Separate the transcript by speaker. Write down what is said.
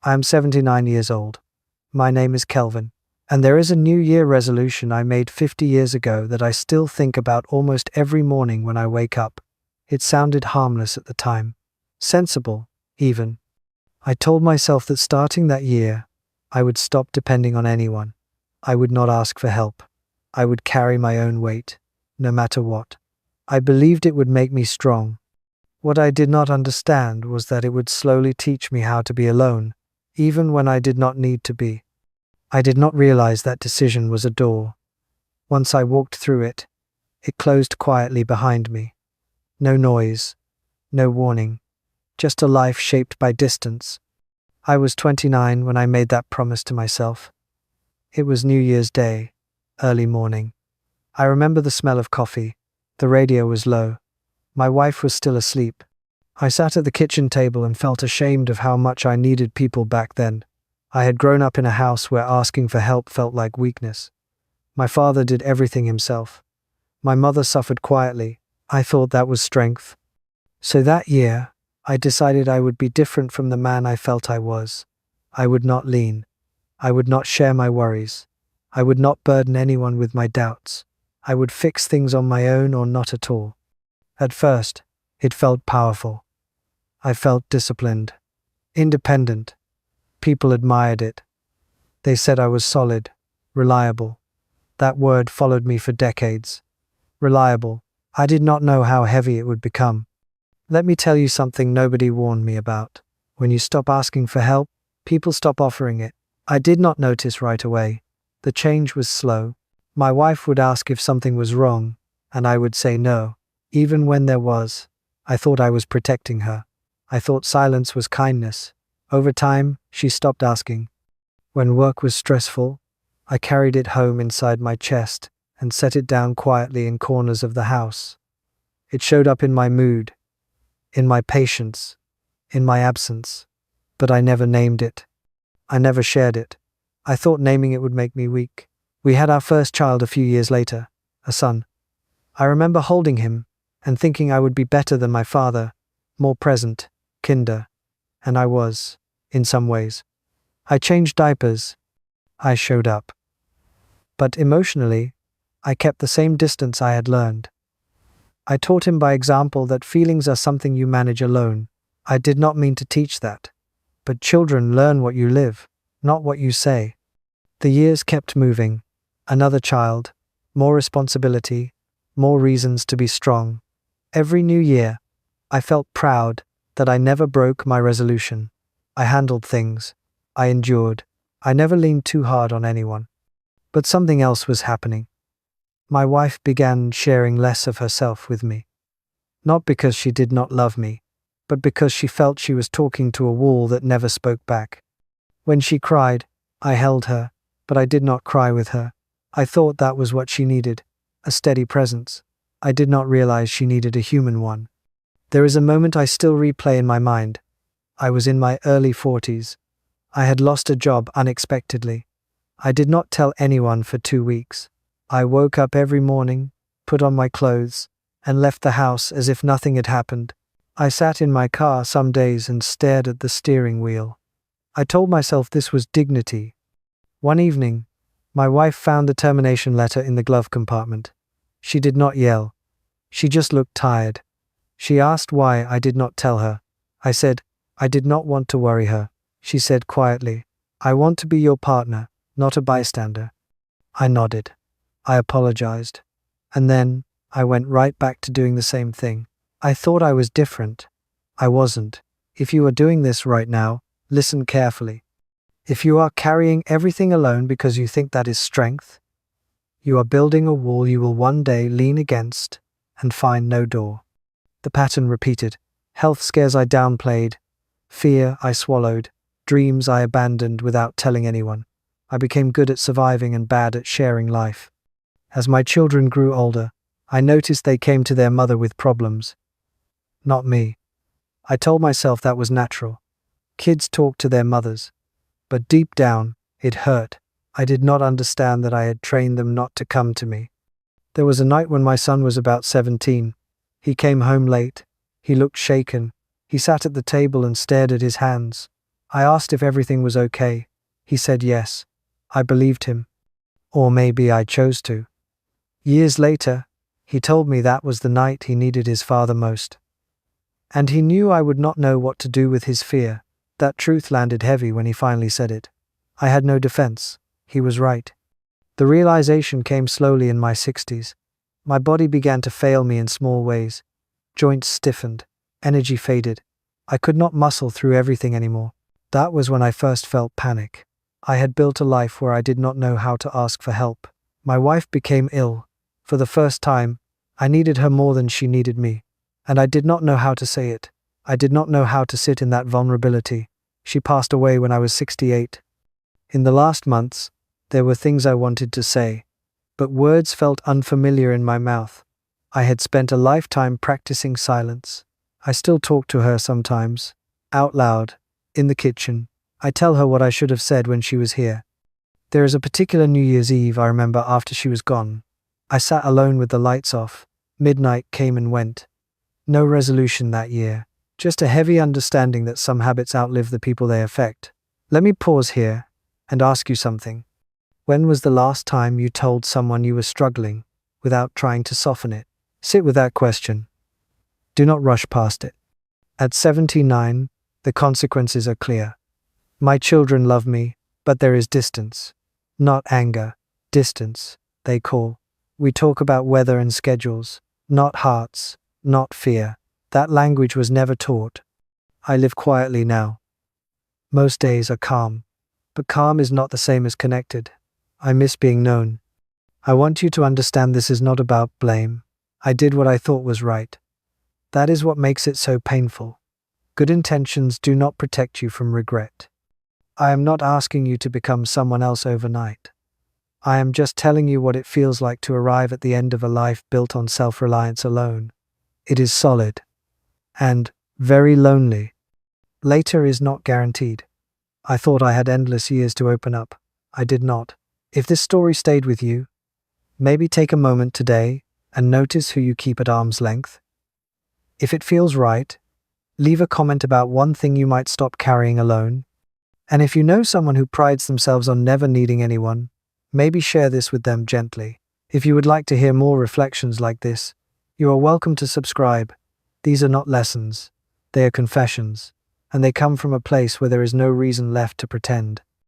Speaker 1: I am 79 years old. My name is Kelvin, and there is a New Year resolution I made 50 years ago that I still think about almost every morning when I wake up. It sounded harmless at the time. Sensible, even. I told myself that starting that year, I would stop depending on anyone. I would not ask for help. I would carry my own weight, no matter what. I believed it would make me strong. What I did not understand was that it would slowly teach me how to be alone, even when I did not need to be. I did not realize that decision was a door. Once I walked through it, it closed quietly behind me. No noise, no warning, just a life shaped by distance. I was 29 when I made that promise to myself. It was New Year's Day, early morning. I remember the smell of coffee. The radio was low. My wife was still asleep. I sat at the kitchen table and felt ashamed of how much I needed people back then. I had grown up in a house where asking for help felt like weakness. My father did everything himself. My mother suffered quietly. I thought that was strength. So that year, I decided I would be different from the man I felt I was. I would not lean. I would not share my worries. I would not burden anyone with my doubts. I would fix things on my own or not at all. At first, it felt powerful. I felt disciplined, independent. People admired it. They said I was solid, reliable. That word followed me for decades. Reliable. I did not know how heavy it would become. Let me tell you something nobody warned me about. When you stop asking for help, people stop offering it. I did not notice right away. The change was slow. My wife would ask if something was wrong, and I would say no. Even when there was, I thought I was protecting her. I thought silence was kindness. Over time, she stopped asking. When work was stressful, I carried it home inside my chest and set it down quietly in corners of the house. It showed up in my mood, in my patience, in my absence, but I never named it. I never shared it. I thought naming it would make me weak. We had our first child a few years later, a son. I remember holding him and thinking I would be better than my father, more present, kinder, and I was, in some ways. I changed diapers. I showed up. But emotionally, I kept the same distance I had learned. I taught him by example that feelings are something you manage alone. I did not mean to teach that. But children learn what you live, not what you say. The years kept moving. Another child, more responsibility, more reasons to be strong. Every new year, I felt proud that I never broke my resolution. I handled things. I endured. I never leaned too hard on anyone. But something else was happening. My wife began sharing less of herself with me. Not because she did not love me, but because she felt she was talking to a wall that never spoke back. When she cried, I held her, but I did not cry with her. I thought that was what she needed, a steady presence. I did not realize she needed a human one. There is a moment I still replay in my mind. I was in my early 40s. I had lost a job unexpectedly. I did not tell anyone for 2 weeks. I woke up every morning, put on my clothes, and left the house as if nothing had happened. I sat in my car some days and stared at the steering wheel. I told myself this was dignity. One evening, my wife found the termination letter in the glove compartment. She did not yell. She just looked tired. She asked why I did not tell her. I said, I did not want to worry her. She said quietly, I want to be your partner, not a bystander. I nodded. I apologized. And then, I went right back to doing the same thing. I thought I was different. I wasn't. If you are doing this right now, listen carefully. If you are carrying everything alone because you think that is strength, you are building a wall you will one day lean against and find no door. The pattern repeated. Health scares I downplayed. Fear I swallowed. Dreams I abandoned without telling anyone. I became good at surviving and bad at sharing life. As my children grew older, I noticed they came to their mother with problems. Not me. I told myself that was natural. Kids talk to their mothers. But deep down, it hurt. I did not understand that I had trained them not to come to me. There was a night when my son was about 17. He came home late. He looked shaken. He sat at the table and stared at his hands. I asked if everything was okay. He said yes. I believed him. Or maybe I chose to. Years later, he told me that was the night he needed his father most. And he knew I would not know what to do with his fear. That truth landed heavy when he finally said it. I had no defense. He was right. The realization came slowly in my 60s. My body began to fail me in small ways. Joints stiffened. Energy faded. I could not muscle through everything anymore. That was when I first felt panic. I had built a life where I did not know how to ask for help. My wife became ill. For the first time, I needed her more than she needed me. And I did not know how to say it. I did not know how to sit in that vulnerability. She passed away when I was 68. In the last months, there were things I wanted to say, but words felt unfamiliar in my mouth. I had spent a lifetime practicing silence. I still talk to her sometimes, out loud, in the kitchen. I tell her what I should have said when she was here. There is a particular New Year's Eve I remember after she was gone. I sat alone with the lights off. Midnight came and went. No resolution that year, just a heavy understanding that some habits outlive the people they affect. Let me pause here and ask you something. When was the last time you told someone you were struggling without trying to soften it? Sit with that question. Do not rush past it. At 79, the consequences are clear. My children love me, but there is distance. Not anger, distance, they call. We talk about weather and schedules, not hearts, not fear. That language was never taught. I live quietly now. Most days are calm, but calm is not the same as connected. I miss being known. I want you to understand this is not about blame. I did what I thought was right. That is what makes it so painful. Good intentions do not protect you from regret. I am not asking you to become someone else overnight. I am just telling you what it feels like to arrive at the end of a life built on self-reliance alone. It is solid. And very lonely. Later is not guaranteed. I thought I had endless years to open up. I did not. If this story stayed with you, maybe take a moment today and notice who you keep at arm's length. If it feels right, leave a comment about one thing you might stop carrying alone. And if you know someone who prides themselves on never needing anyone, maybe share this with them gently. If you would like to hear more reflections like this, you are welcome to subscribe. These are not lessons, they are confessions, and they come from a place where there is no reason left to pretend.